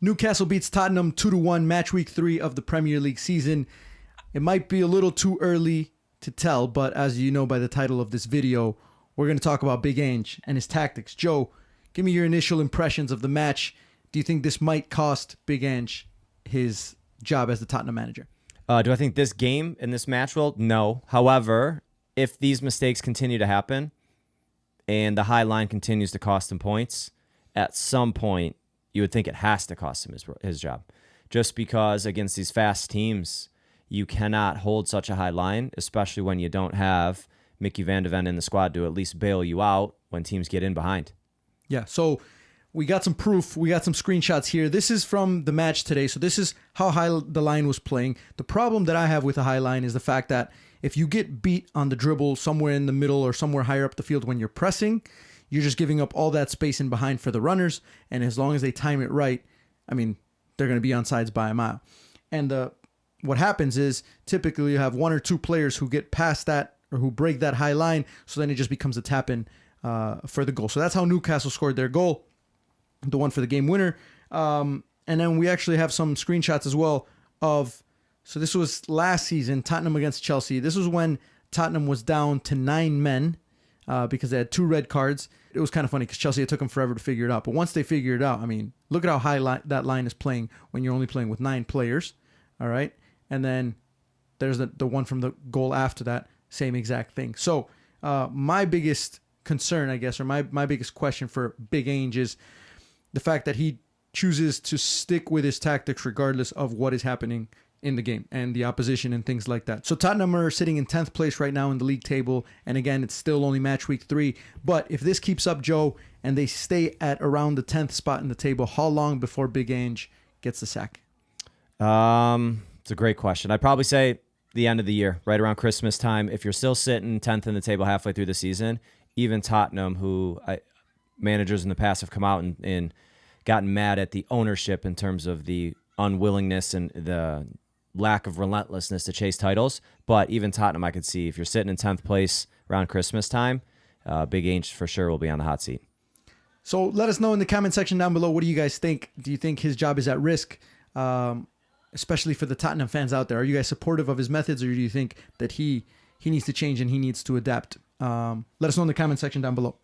Newcastle beats Tottenham 2-1, match week 3 of the Premier League season. It might be a little too early to tell, but as you know by the title of this video, we're going to talk about Big Ange and his tactics. Joe, give me your initial impressions of the match. Do you think this might cost Big Ange his job as the Tottenham manager? Do I think this game in this match will? No. However, if these mistakes continue to happen and the high line continues to cost him points, at some point you would think it has to cost him his job. Just because against these fast teams, you cannot hold such a high line, especially when you don't have Mickey Van de Ven in the squad to at least bail you out when teams get in behind. Yeah, so we got some proof. We got some screenshots here. This is from the match today. So this is how high the line was playing. The problem that I have with a high line is the fact that if you get beat on the dribble somewhere in the middle or somewhere higher up the field when you're pressing, you're just giving up all that space in behind for the runners. And as long as they time it right, I mean, they're going to be on sides by a mile. And what happens is typically you have one or two players who get past that or who break that high line. So then it just becomes a tap-in for the goal. So that's how Newcastle scored their goal, the one for the game winner. And then we actually have some screenshots as well of, so this was last season, Tottenham against Chelsea. This was when Tottenham was down to 9 men because they had 2 red cards. It was kind of funny because Chelsea, it took them forever to figure it out. But once they figured it out, I mean, look at how high that line is playing when you're only playing with 9 players. All right. And then there's the one from the goal after that, same exact thing. So my biggest concern, I guess, or my biggest question for Big Ange is the fact that he chooses to stick with his tactics regardless of what is happening in the game and the opposition and things like that. So Tottenham are sitting in 10th place right now in the league table. And again, it's still only match week 3. But if this keeps up, Joe, and they stay at around the 10th spot in the table, how long before Big Ange gets the sack? It's a great question. I'd probably say the end of the year, right around Christmas time. If you're still sitting 10th in the table halfway through the season, even Tottenham, who managers in the past have come out and gotten mad at the ownership in terms of the unwillingness and the lack of relentlessness to chase titles. But even Tottenham, I could see if you're sitting in 10th place around Christmas time, Big Ange for sure will be on the hot seat. So let us know in the comment section down below. What do you guys think? Do you think his job is at risk? Especially for the Tottenham fans out there. Are you guys supportive of his methods, or do you think that he needs to change and he needs to adapt? Let us know in the comment section down below.